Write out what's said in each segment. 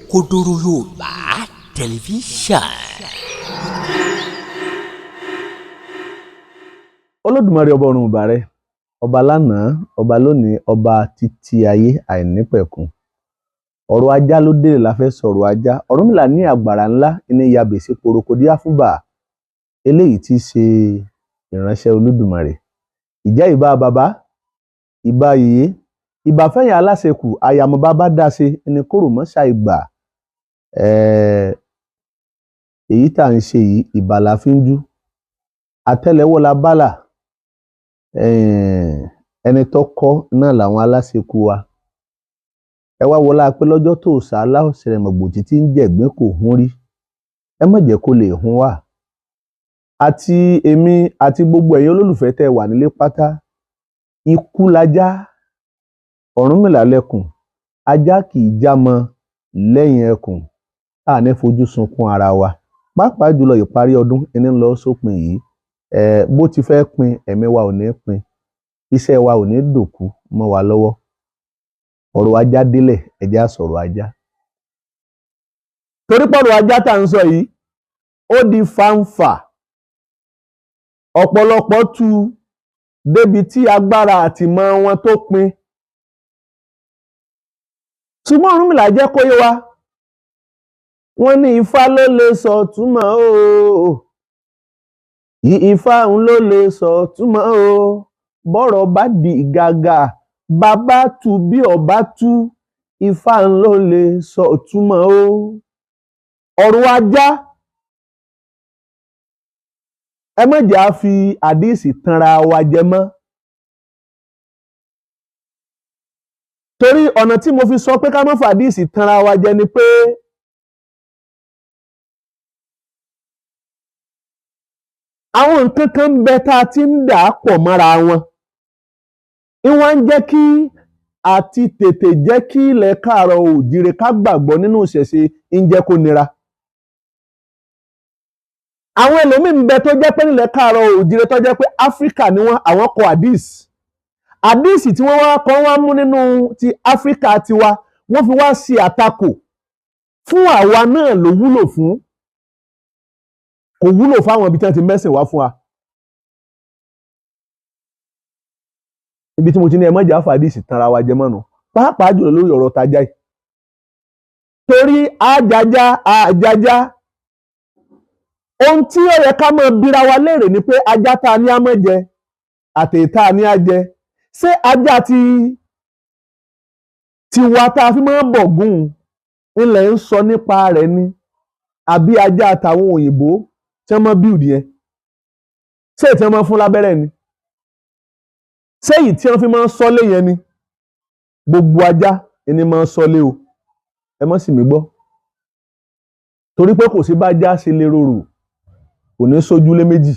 Òkodoro Yorùbá tẹlifíṣàn. Olódùmarè ọba ọ̀run ìbà rẹ̀, ọba lánàá, ọba lónìí, ọba títí ayé àìnípẹ̀kun. Ọ̀rọ̀ ajá ló dé la fẹ́ sọ̀rọ̀ ajá. Ọ̀rúnmìlà ní àgbàrá ńlá ní yabèsí poroko díá fúnbà eléyìí tí í ṣe ìránṣẹ́ Olódùmarè. Ìjẹ́ ìbá bàbá, ìbá yèyé, ìbá fẹ́yìn aláṣekù, àyàmọ̀ bàbá dáṣe ẹni kóró mọ́ṣá ìgbà. Èyí tá à ń ṣe yìí ìbà la fi ń jú. Àtẹ́lẹwọ́ la bálà. Ẹni tó kọ́ náà làwọn aláṣekù wa. Ẹ wá wọlá pé lọ́jọ́ tó sàálà ọ̀sẹ̀rẹ̀ mọ̀gbòtì tí ń jẹ̀gbín kò hún rí. Ẹ má jẹ́ kó lè hún wá. Àti èmi àti gbogbo ẹ̀yin olólùfẹ́ tẹ́ wà nílé pátá. Ikú lajá, Ọ̀rúnmìlà lẹkùn, ajá kì í jámọ lẹ́yìn ẹkùn. A ní fojú sunkún ara wa. Pàápàá jùlọ ìparí ọdún ẹni ń lọ sópin yìí. Bó ti fẹ́ pin, ẹ̀mí wa ò ní pin. Iṣẹ́ wa ò ní dòkú mọ́ wa lọ́wọ́. Ọ̀rọ̀ ajá délẹ̀, ẹ jẹ́ á sọ̀rọ̀ ajá. Torí pọ̀rọ̀ ajá tá ń sọ yìí, ó di fáńfà. Ọ̀pọ̀lọpọ̀ tú débi tí agbára àtìmọ̀ wọn tó pin. Ṣùgbọ́n Ọ̀rúnmìlà jẹ́ kó yé wa. Wọ́n ní Ifá ló lè sọ túmọ̀ o. Ifá òun ló lè sọ túmọ̀ o. Bọ́rọ̀ bá di gàgà, bàbá tú bí ọba tú. Ifá òun ló lè sọ túmọ̀ o. Ọ̀rọ̀ ajá. Ẹ má jẹ́ á fi àdíìsì tanra wa jẹ mọ́. Torí ọ̀nà tí mo fi sọ pé ká má fi àdíìsì tanra wa jẹ ni pé àwọn nǹkan kan ń bẹ tá a ti ń dà á pọ̀ mọ́ra wọn. Ìwọ́n ń jẹ́ kí àti tètè jẹ́ kí ilẹ̀ káàárọ̀ oòjíire ká gbàgbọ́ nínú ìṣẹ̀ṣe ń jẹ́ kó nira. Àwọn ẹlòmíì ń bẹ tó jẹ́ pé nílẹ̀ káàárọ̀ oòjíire tó jẹ́ pé Áfíríkà ni wọ́n àwọn kọ àdíìsì. Àdíìsì tí wọ́n wá kọ́ wá mú nínú ti Áfíríkà tiwa, wọ́n fi wá ṣe àtakò fún àwa náà ló wúlò fún. Kò wúlò fáwọn ibi tí wọ́n ti mẹ́sìn wá fún wa. Ibi tí mo ti ní ẹ má jẹ́ á fi àdíìsì tanra wa jẹ mọ́nu. Pàápàá jùlọ lórí ọ̀rọ̀ tajá yìí. Torí àjàjá. Ohun tí ó yẹ ká máa bira wa léèrè ni pé ajá tá a ní á má jẹ àtèyí tá a ní á jẹ. Ṣé ajá tiwa tá a fi máa bọ̀ gún ilẹ̀ ń sọ nípa rẹ̀ ni? Àbí ajá àtàwọn òyìnbó tí wọ́n máa build yẹn? Ṣé èyí tí wọ́n máa fún lábẹ́rẹ́ ni? Ṣé èyí tí wọ́n fi máa ń sọ́lé yẹn ni? Gbogbo ajá ẹni máa ń sọ́lé o. Ẹ má sì mí gbọ́. Torí pé kò sí bá ajá ṣe lè rorò, kò ní sójúlé méjì.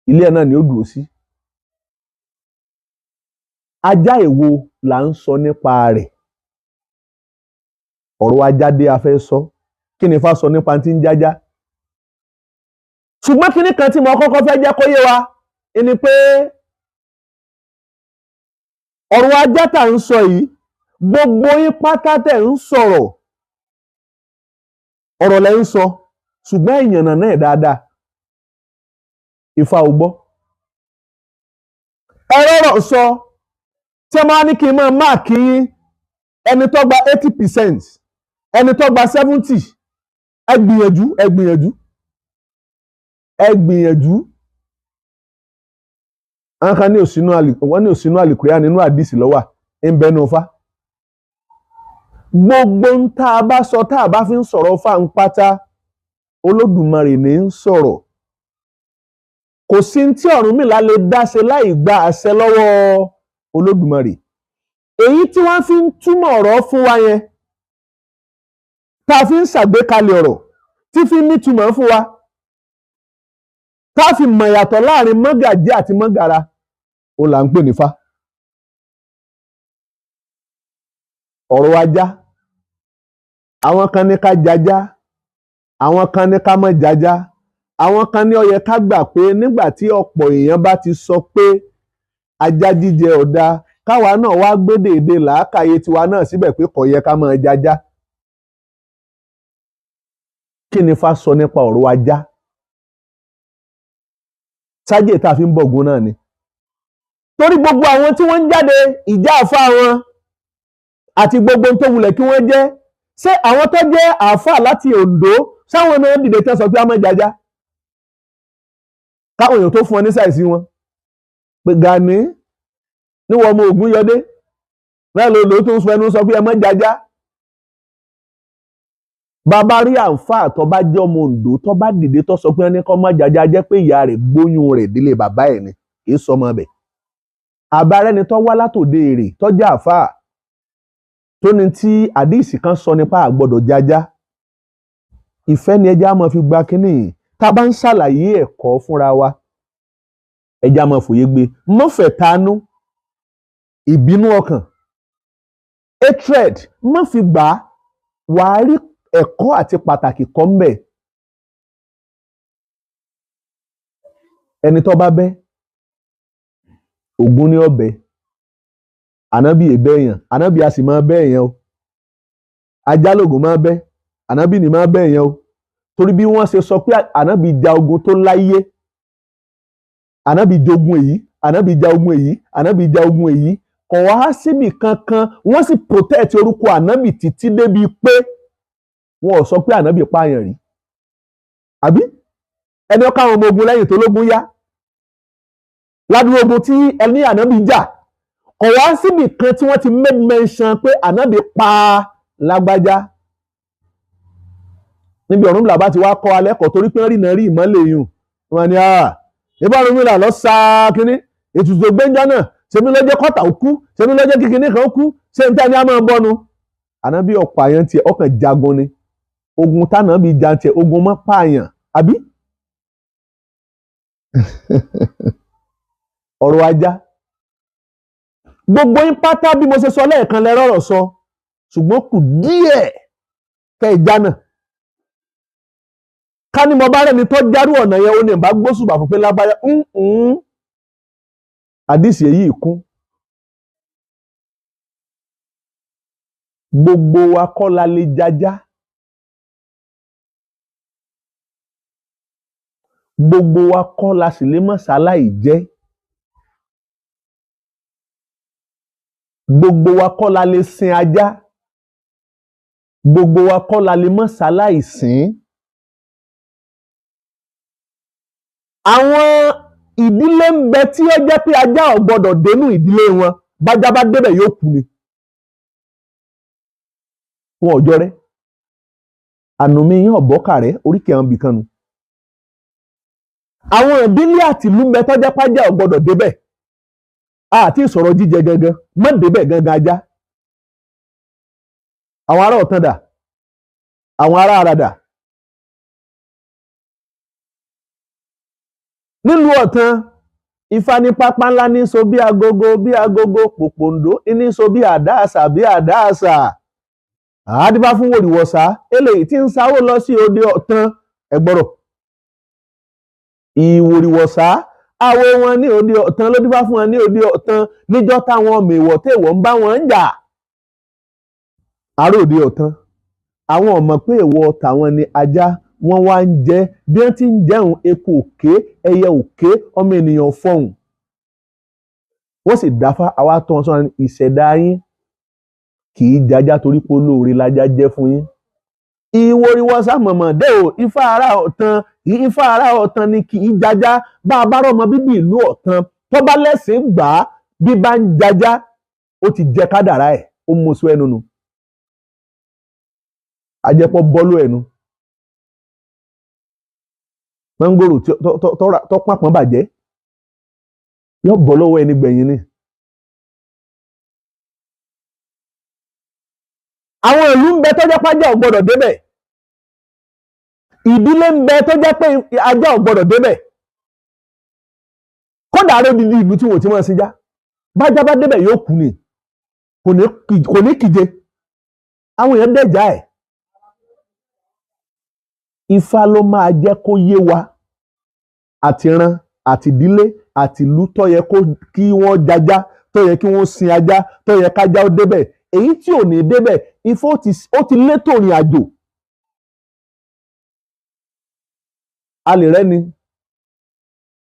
Ilé ẹ̀ náà ni ó dúró sí. Ajá èwo là ń sọ nípa rẹ̀? Ọ̀rọ̀ ajá dé a fẹ́ sọ. Kí ni Ifá sọ nípa tí ń jájá? Ṣùgbọ́n kíní kan tí mo kọ́kọ́ fẹ́ jẹ́ kó yé wa ni pé ọ̀rọ̀ ajá tá ń sọ yìí, gbogbo yín pátá tẹ̀ ń sọ̀rọ̀. Ọ̀rọ̀ lẹ ń sọ, ṣùgbọ́n ìyànnà náà dáadáa. Ifá ò gbọ́. Ọ̀rọ̀ sọ tí wọ́n máa ní kí n máa máàkì yín, ẹni tó gba 80%, ẹni tó gba 70%, ẹ gbìyànjú. Àwọn kan ní òsínú àlìkùránì nínú àdíìsì ló wà, ń bẹnu Ifá. Gbogbo ń tá a bá sọ tá a bá fi ń sọ̀rọ̀ Ifá ń pátá, Olódùmarè ní ń sọ̀rọ̀. Kò sí tí Ọ̀rúnmìlà lè dáṣe láì gba àṣẹ lọ́wọ́ Olódùmarè. Èyí tí wọ́n fi ń túmọ̀ ọ̀rọ̀ fún wa yẹn, tá a fi ń ṣàgbékalẹ̀ ọ̀rọ̀ tí fi ń nítumọ̀ fún wa, tá a fi mọ̀ ìyàtọ̀ láàrin mọ́gàjí àti mọ́gàra, ó là ń pè ní Ifá. Ọ̀rọ̀ ajá, àwọn kan ní ká jajá, àwọn kan ní ká má jajá, àwọn kan ní ó yẹ ká gbà pé nígbà tí ọ̀pọ̀ èèyàn bá ti sọ pé ajá jíjẹ ọ̀dà, káwa náà wá gbé dèédé làákàyè tiwa náà síbẹ̀ pé kò yẹ ká máa jajá. kí ni Ifá sọ nípa ọ̀rọ̀ ajá sájè tá a fi ń bọ̀gún náà ni torí gbogbo àwọn tí wọ́n ń jáde ìjà àfa wọn àti gbogbo tó wulẹ̀ kí wọ́n jẹ́ ṣé àwọn tó jẹ́ àfa láti Oǹdó sáwọn náà dìde tán sọ pé a máa jàjà káwọn èèyàn tó fún ọ ní sáìsì wọn pé Gani níwọ̀n ọmọ Ògúnyọdé náà ló tó ń sọ ẹnu sọ pé ẹ máa jàjà bàbá rí àǹfà tó bá jẹ́ ọmọ Oǹdó tó bá dìde tó sọ pé ẹni kọ́ máa jàjà jẹ́ pé ìyá rẹ̀ gbóyún rẹ̀ délé bàbá ẹ̀ ni kì í sọmọ bẹ̀ àbárẹ́ni tó wá látòde èrè tó jẹ́ àfà tó ní tí àdíìsì kan sọ nípa àgbọ̀dọ̀ jàjà ìfẹ́ ni ẹja máa fi gba kínní tá a bá ń ṣàlàyé ẹ̀kọ́ fúnra wa ẹja máa fòye gbé mọ́fẹ̀ tanú ìbínú ọkàn hatred má fi gbà á wàá rí ẹ̀kọ́ àti pàtàkì kọ́ mbẹ̀ ẹni tó bá bẹ́ Ògún ní ọbẹ̀ ànábì èbẹ́ èèyàn ànábì a sì máa bẹ́ èèyàn o ajálògùn máa bẹ́ ànábì ní máa bẹ́ èèyàn o torí bí wọ́n ṣe sọ pé ànábì ja ogun tó láyé ànábì jogun èyí ànábì ja ogun èyí ànábì ja ogun èyí kò wá síbì kankan wọ́n sì protect orúkọ ànábì títí débi pé wọn ò sọ pé ànábì pààyàn rí àbí ẹni ọkọ àwọn ọmọ ogun lẹ́yìn tó lógun yá ládùúgbò ogun tí ẹni ànábì jà kò wá síbì kan tí wọ́n ti make mention pé ànábì pa lágbájá níbi ọ̀run làbá ti wá kọ́ alẹ́ kọ̀ torí pé rí náà rí ìmọ́lẹ̀ yùn wọn ni ìbára mi là lọ sa kínní ètùtù gbẹ́njọ́ náà ṣebí lọ́jọ́ kọ́tà ó kú ṣebí lọ́jọ́ kíkiní kan ó kú ṣé n tẹ́ ni a máa bọ́nu ànábì ọ̀pọ̀ àyàn tiẹ̀ ọkàn jagun ni ogun tánàbì jà tiẹ̀ ogun mọ́ pààyàn àbí ọ̀rọ̀ ajá gbogbo yín pátá bí mo ṣe sọ lẹ́ẹ̀kan lẹ́rọ̀rọ̀ sọ ṣùgbọ́n kù díẹ̀ kẹ́ ìjà náà ká ní mo bá rẹ́ni tó járú ọ̀nà yẹn ó ní ìbá gbósùbà fún pé lábáyá àdìsí èyí kún gbogbo wa kọ́ la lè jàjà gbogbo wa kọ́ la sì lè mọ̀ sáláì jẹ́ gbogbo wa kọ́ la lè sin ajá gbogbo wa kọ́ la lè mọ̀ sáláì sìn àwọn ìdílé ń bẹ tí ó jẹ́ pé ajá ò gbọdọ̀ dénú ìdílé wọn bájá bá débẹ̀ yóò kú ni wọn ò jọrẹ́ ànùmí yín ọ̀bọ́kà rẹ̀ oríkì àwọn bìkan nu àwọn ìdílé àtìlú ń bẹ tó jẹ́ pájá ò gbọdọ̀ débẹ̀ àti ìsọ̀rọ̀ jíjẹ gangan má débẹ̀ gangan ajá àwọn ará ọ̀tán dà àwọn ará ara dà nílùú ọ̀tán Ifá ní pápá ńlá ní so bí agogo pòpòǹdó ní so bí àdáàsà àádìbá fún wòrìwọ̀sá eléyìí tí ń sáwó lọ sí òde ọ̀tán ẹgbọ́rọ̀ ìwòrìwọ̀sá àwo wọn ní òde ọ̀tán ló dífá fún wọn ní òde ọ̀tán níjọ́ táwọn ọmọ èèwọ̀ tèèwọ̀ ń bá wọn ń jà àárò òde ọ̀tán àwọn ọmọ pé èèwọ̀ tàwọn ni ajá wọ́n wá ń jẹ bí wọ́n ti ń jẹun eku òkè ẹyẹ òkè ọmọ ènìyàn fọhùn wọ́n sì dáfá àwa tó wọn sọ́nà ìṣẹ̀dá yín kì í jajá torí pé olóore lajá jẹ́ fún yín ìwòrìwọ̀sá mọ̀mọ́dé o Ifá ara ọ̀tán ni kì í jajá bá a bá rọ́mọ bíbí ìlú ọ̀tán tó bá lẹ́sìn gbà á bí bá ń jajá ó ti jẹ kádàrá ẹ̀ ó mú sọ ẹnu nu ajẹ́pọ̀ bọ́lú ẹnu mọ́ngòrò tó pàpọ̀ bàjẹ́ yóò bọ́ lọ́wọ́ ẹni gbẹ̀yìn ni. àwọn ìlú ń bẹ tó jẹ́ pé ajá ò gbọ́dọ̀ débẹ̀ ìdílé ń bẹ tó jẹ́ pé ajá ò gbọ́dọ̀ débẹ̀ kódà àrò dídí ìlú tí wọ́n ti máa ń síjá bájá bá débẹ̀ yóò kú ni kò ní kíje àwọn èèyàn dẹ̀já ẹ̀ Ifá ló máa jẹ́ kó yé wa àtìran àtìdílé àtìlú tó yẹ kí wọ́n jajá tó yẹ kí wọ́n sin ajá tó yẹ kájá ó débẹ̀ èyí tí ò ní débẹ̀ Ifá ó ti létò ìrìn àjò a lè rẹ́ni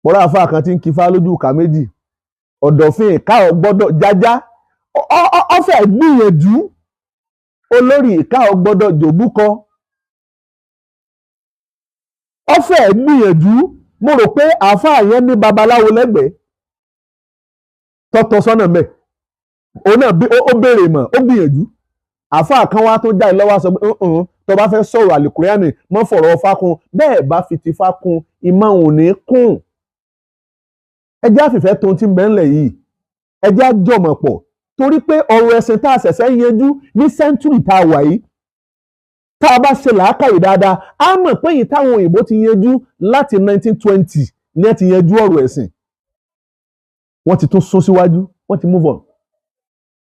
mọ́ra àfa kan tí ń kí fá lójú ìka méjì ọ̀dọ̀fin ìka ò gbọ́dọ̀ jájá ọ̀fẹ́ gbìyànjú olórí ìka ò gbọ́dọ̀ jòbúkọ ọ̀fẹ́ gbìyànjú mo rò pé àáfàá yẹn ní babaláwo lẹ́gbẹ̀ẹ́ tọ́tọ́ sọ́nà mẹ́ òun náà ó béèrè mọ̀ ó gbìyànjú àáfàá kan wá tó jáde lọ́wọ́ sọ pé tó bá fẹ́ sọ̀rọ̀ àlùkùránì mọ́ fọ̀rọ̀ ọfá kún bẹ́ẹ̀ bá fi ti fá kún ìmọ̀ òun ní kún ẹjẹ́ àfìfẹ́ tó ti mẹ́ńlẹ̀ yìí ẹjẹ́ àjọmọ̀ pọ̀ torí pé ọ̀rọ̀ ẹ̀sìn tá a ṣẹ̀ṣẹ̀ yanjú ní sẹ́ńtúrì tá a wà yìí tá a bá ṣe làákàyè dáadáa á mọ̀ pé èyí táwọn òyìnbó ti yanjú láti 1920 ní ẹ ti yanjú ọ̀rọ̀ ẹ̀sìn wọ́n ti tún sún síwájú wọ́n ti move on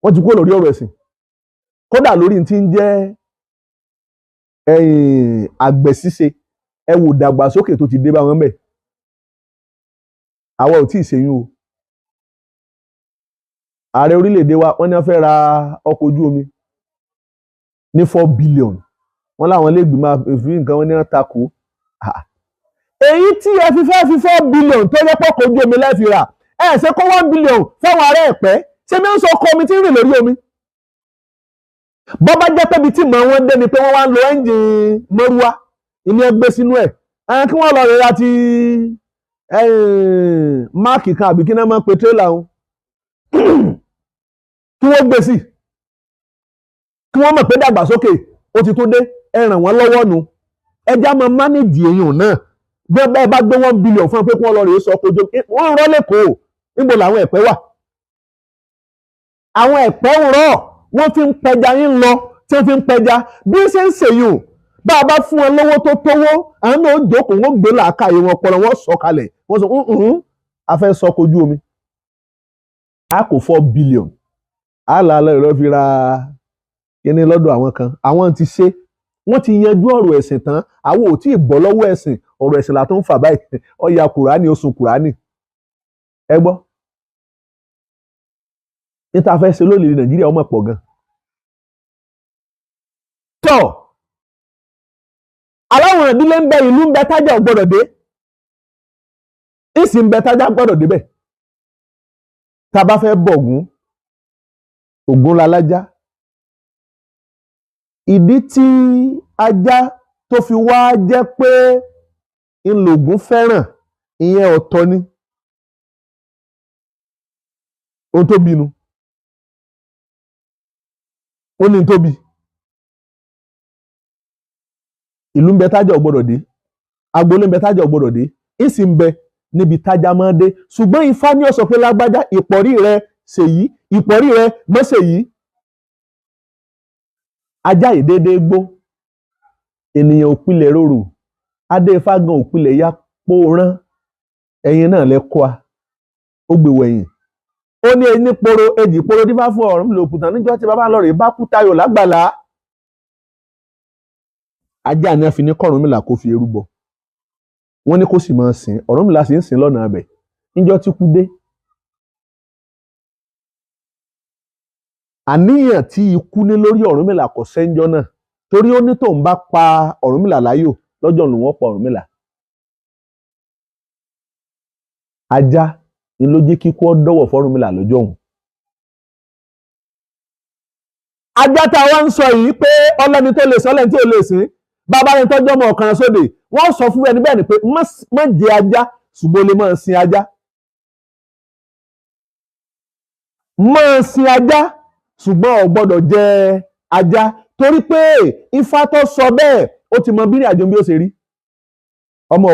wọ́n ti kúrò lórí ọ̀rọ̀ ẹ̀sìn kódà lórí ti ń jẹ́ àgbẹ̀ ṣíṣe ẹ wò dàgbàsókè tó ti dé bá wọn bẹ̀ àwa ò tí ì ṣèyún o ààrẹ orílẹ̀-èdè wa wọ́n ní wọ́n fẹ́ ra ọkọ̀ ojú omi ní 4 billion wọ́n láwọn ilé ìgbìmọ̀ àfihàn nǹkan wọn ní wọ́n takò èyí tí ẹ fi fẹ́ fi 4 billion tó yẹ pọ́kọ̀ ojú omi lẹ́ẹ̀fi rà ẹ ṣe kó 1 billion fáwọn ará Ẹ̀pẹ́ ṣé mi ń sọ ọkọ̀ omi tí ń rìn lórí omi bọ́bá jẹ́ pébi tí mọ̀ wọ́n dé ni pé wọ́n wá ń lo ẹ́ńjìn mọ́rúwá ìní ẹgbẹ́ sínú ẹ̀ kí wọ́n lọ rẹ̀ láti máàkì kan àbí kí náà máa ń pe tírélà wọn kí wọ́n gbé sí kí wọ́n mọ̀ pé dàgbàsókè ó ti tó dé ẹ ràn wọ́n lọ́wọ́ nu ẹjá máa mánéjì èèyàn náà bẹ́ẹ̀ bá gbé 1 billion fún ẹ pé kí wọ́n lọ rèé sọ kojú wọ́n ń rọ́ lẹ́kọ̀ọ́ níbo làwọn Ẹ̀pẹ́ wà àwọn Ẹ̀pẹ́ ń rọ́ wọ́n fi ń pẹja yín lọ tí wọ́n fi ń pẹja bí ó ṣe ń ṣèyún bá a bá fún wọn lówó tó tówó àwọn náà ó jókòó wọ́n gbé làákàyè wọn pọ̀lọ́ wọ́n sọ kalẹ̀ wọ́n sọ a fẹ́ sọ kojú omi a kò 4 billion a là á lọ fi ra kíní lọ́dọ̀ àwọn kan àwọn ti ṣe wọ́n ti yanjú ọ̀rọ̀ ẹ̀sìn tán àwọn ò tí ì bọ́ lọ́wọ́ ẹ̀sìn ọ̀rọ̀ ẹ̀sìn la tó ń fà báyìí ọ̀yà kùránì oṣù kùránì ẹ gbọ́ níta fẹ́ ṣe lónìí Nàìjíríà ọmọ pọ̀ gan tọ́ aláwọn ìdílé ń bẹ ìlú ń bẹ tájà gbọ́dọ̀ dé ìsìn ń bẹ tájà gbọ́dọ̀ débẹ̀ tá a bá fẹ́ bọ̀gún Ògún lalájá ìdí tí ajá tó fi wá jẹ́ pé ńlògún fẹ́ràn ìyẹn ọ̀tọ̀ ni ohun tó bínú ó ní tóbi ìlú ń bẹ tájà ọ̀gbọ́dọ̀ dé agboolé ń bẹ tájà ọ̀gbọ́dọ̀ dé ìsìn ń bẹ níbi tájà máa dé ṣùgbọ́n Ifá ní ó sọ pé lágbájá ìpọ̀rí rẹ ṣèyí ìpọ̀rí rẹ mọ́ ṣèyí ajá ìdédé gbó ènìyàn òpilẹ̀ rorò adé Ifá gan òpilẹ̀ ya pòórán ẹ̀yin náà lẹ́kọ́ a ó gbé wẹ̀yìn ó ní ẹni poro èjì poro dífá fún ọ̀run mi lòkùtàn níjọ́ tí bàbá lọ rè bá kú tayò lágbàlá ajá ni a fi ní kọ́rùnmìlà kó fi eru bọ wọ́n ní kó sì máa sìn Ọ̀rúnmìlà sì ń sìn lọ́nà abẹ níjọ́ tí kú dé àníyàn tí ikú ní lórí Ọ̀rúnmìlà kò sẹ́njọ́ náà torí ó ní tóun bá pa Ọ̀rúnmìlà láyò lọ́jọ́ lòun ó pa Ọ̀rúnmìlà ajá ni ló jẹ́ kíkú ọ dọ́wọ̀ fọ́rúnmìlà lọ́jọ́ òun ajá tá a wá ń sọ yìí pé ọlọ́ni tó lè sọ́lẹ̀ tí ò lè sìn bàbá rẹ̀ tọ́jọ́ ọmọ ọ̀kan sóde wọ́n sọ fún ẹni bẹ́ẹ̀ ni pé má jẹ ajá ṣùgbọ́n lè máa sin ajá máa sin ajá ṣùgbọ́n ò gbọ́dọ̀ jẹ ajá torí pé Ifá tó sọ bẹ́ẹ̀ ó ti mọ bírí àjò bí ó ṣe rí ọmọ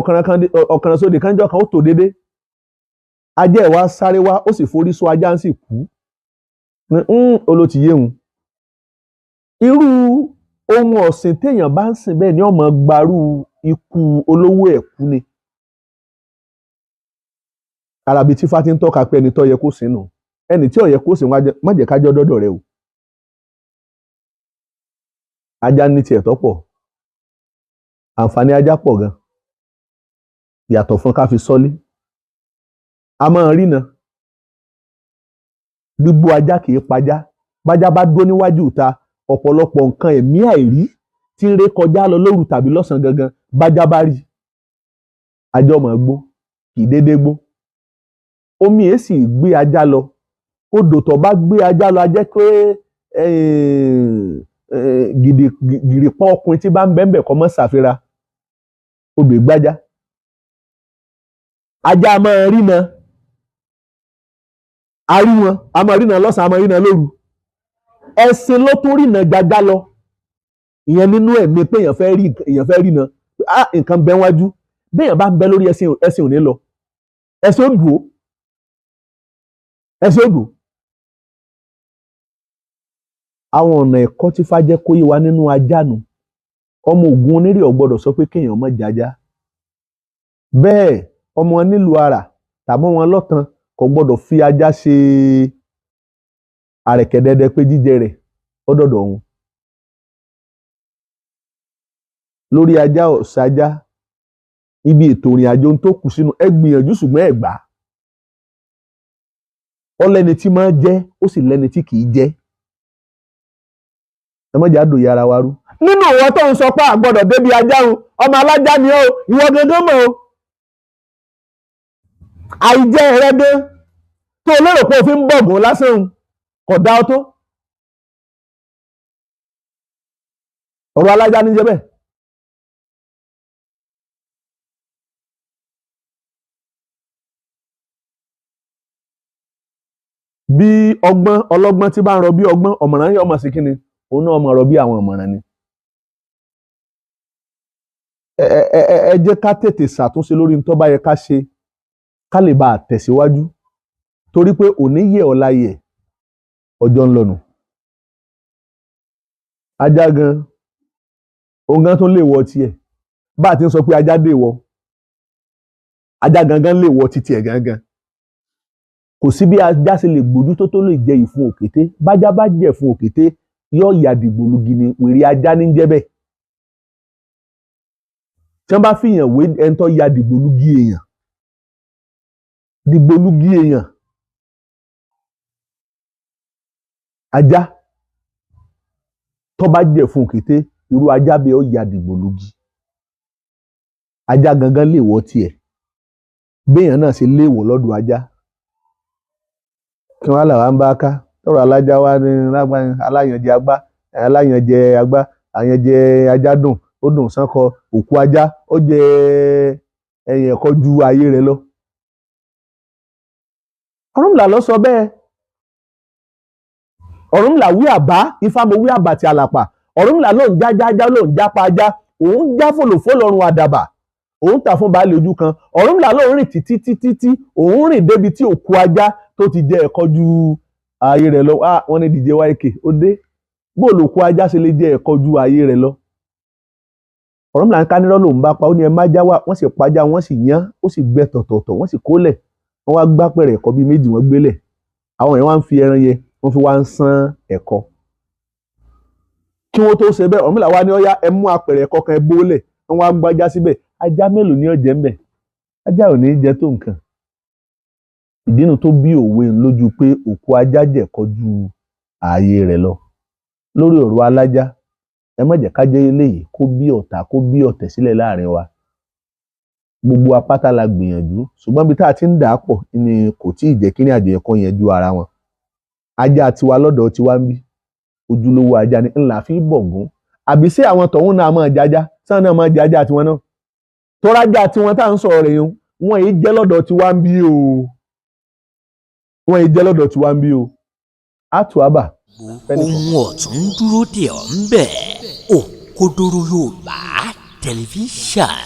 ọ̀kan sóde kánjọ́ kan ó tò dédé ajá ẹ̀ wá sáré wá ó sì forí sọ ajá ń sì kú olótìyé òun irú ohun ọ̀sìn téèyàn bá ń sìn bẹ́ẹ̀ ni ọmọ gbarú ikú olówó ẹ̀ kú ni arabi tí Ifá ti ń tọ́ka pé ẹni tó yẹ kó sìn nù ẹni tí ò yẹ kó sìn má jẹ́ kájọ́ dọ́dọ̀ rẹ o ajá ní tiẹ̀ tó pọ̀ àǹfààní ajá pọ̀ gan yàtọ̀ fún ká fi sọ́lé a máa rí na gbígbó ajá kì í pajá bájá bá dúró níwájú ìta ọ̀pọ̀lọpọ̀ nǹkan ẹ̀mí àìrí tí ń ré kọjá lọ lóru tàbí lọ́sàn-án gangan bájá bá rí ajá ọmọ gbó kì í dédé gbó omi èé sì gbé ajá lọ odò tó bá gbé ajá lọ a jẹ́ pé gìrìpọ̀ ọkùnrin tí bá ń bẹ́ẹ̀ kọ́ mọ́ ṣàfihàn odò ìgbájá ajá máa rí na arí wọn a máa rí na lọ́sàn-án a máa rí na lóru ẹṣin ló tún rí na gbájá lọ ìyẹn nínú ẹ̀mí pé èèyàn fẹ́ rí na nǹkan bẹ́ wájú béèyàn bá ń bẹ lórí ẹṣin ò ní lọ ẹṣin ó dùn ẹṣin ó dùn. Àwọn ọ̀nà ẹ̀kọ́ tí Ifá jẹ́ kó yé wa nínú ajá nù ọmọ Ògún onírè ò gbọ́dọ̀ sọ pé kéèyàn má jajá bẹ́ẹ̀ ọmọ nílùú ara tàbí wọn lọ́tàn kò gbọ́dọ̀ fi ajá ṣe àrẹ̀kẹ̀dẹ̀dẹ̀ pé jíjẹ rẹ̀ ọdọ̀dọ̀ òun lórí ajá ọ̀sájá ibi ètò ìrìn àjò tó kù sínú ẹ gbìyànjú ṣùgbọ́n ẹ gbà ọ lẹ́ni tí máa jẹ́ ó sì lẹ́ni tí kì í jẹ́ ẹ má jà dòye ara wa rú. Nínú ìwọ tó ń sọ pé àgbọ́dọ̀ débi ajá o ọmọ alájá ni ó ìwọ gangan mọ̀ o àìjẹ rẹ dé tó lérò pé o fi ń bọ̀gùn lásán kò dá ọ tó ọ̀rọ̀ alájá ní jẹ́ bẹ́ẹ̀. Bí ọlọ́gbọ́n tí bá ń rọ bí ọgbọ́n ọ̀mọ̀ràn yóò mọ̀ sí kíni òun náà mọ̀ rọ bí àwọn ọ̀mọ̀ràn ni. Ẹ jẹ́ ká tètè ṣàtúnṣe lórí ní tó bá yẹ ká ṣe ká lè bá a tẹ̀síwájú torí pé òní yẹ ọ̀la yẹ ọjọ́ ń lọ́nu. Ajá gan òun gan tó lè wọ tiẹ̀ bá a ti ń sọ pé ajá dè wọ ajá gangan lè wọ títí ẹ̀ gangan. Kò sí bí ajá ṣe lè gbójú tó lè jẹ ìfun òkété bájá bá jẹ ìfun òkété yóò ya dìgbòlugi ni wèrè ajá ní jẹ́ bẹ́ẹ̀. Tí wọ́n bá fìyàn wé ẹni tó ya dìgbòlugi èèyàn ajá tó bá jẹ ìfun òkété irú ajá bẹ́ẹ̀ ó ya dìgbòlugi ajá gangan lè wọ tiẹ̀ béèyàn náà ṣe léèwọ̀ lọ́dọ̀ ajá. Kí wọ́n là wá ń bá ká tọrọ alájá wá ní aláyànjẹ agbá àyànjẹ ajá dùn ó dùn sánkọ òkú ajá ó jẹ ẹyìn ẹ̀kọ́ ju ayé rẹ̀ lọ. Ọ̀rúnmìlà ló sọ bẹ́ẹ̀ Ọ̀rúnmìlà wí àbá Ifá mo wí àbá ti àlàpà Ọ̀rúnmìlà ló ń jájá ló ń jápa ajá òun já fòlòfó lọ́rùn àdàbà òun tà fún baálé ojú kan Ọ̀rúnmìlà ló ń rìn títí òun rìn débi tí òkú ajá tó ti jẹ ẹ̀kọ́ ju ayé rẹ̀ lọ wọ́n ní Jije YK ó dé bóòlù òkú ajá ṣe lè jẹ ẹ̀kọ́ ju ayé rẹ̀ lọ. Ọ̀rúnmìlà ń ká nírọ́ lòun bá pa ó ní ẹ má já wá wọ́n sì pajá wọ́n sì yán ó sì gbẹ tọ̀tọ̀tọ̀ wọ́n sì kólẹ̀ wọ́n wá gbá pẹ̀rẹ̀ ẹ̀kọ́ bíi méjì wọ́n gbélẹ̀ àwọn èèyàn wá ń fi ẹran yẹn wọ́n fi wá ń sán ẹ̀kọ́. Kí wọ́n tó ṣe bẹ́ẹ̀ Ọ̀rúnmìlà wá ní ọ̀yá ẹ mú apẹ̀rẹ̀ ẹ̀kọ́ kan ẹ bólẹ̀ wọ́n wá gbájá síbẹ̀ ajá mélòó ni ó jẹ ńbẹ̀ ajá ò ní jẹ tó nǹkan. Ìdínú tó bí òwe lójú pé òkú ajá jẹ̀kọ́ ju ààyè rẹ̀ lọ lórí ọ̀rọ̀ alájá ẹ má jẹ́ ká jẹ́ eléyìí kó bí ọ̀tá kó bí ọ̀tẹ̀ sílẹ̀ láàrin wa gbogbo apáta la gbìyànjú ṣùgbọ́n bí tá a ti ń dà á pọ̀ ni kò tí ì jẹ́ kí ní àjọ ẹ̀kọ́ yẹn ju ara wọn. Ajá tiwa lọ́dọ̀ tiwa ń bí ojúlówó ajá ni ńlá fi bọ̀gún àbí sí àwọn tọ̀hún náà máa jájá sáà náà máa jájá tiwọn náà tọ́rájá tiwọn tá à ń sọ̀rọ̀ rẹ̀ yẹn wọ́n èyí jẹ́ lọ́dọ̀ tiwa ń bí o wọ́n èyí jẹ́ lọ́dọ̀ tiwa ń bí o àtúwábà. Ohun ọ̀tún dúró dè ọ́ ń bẹ̀ Òkodoro Yorùbá tẹlifíṣàn.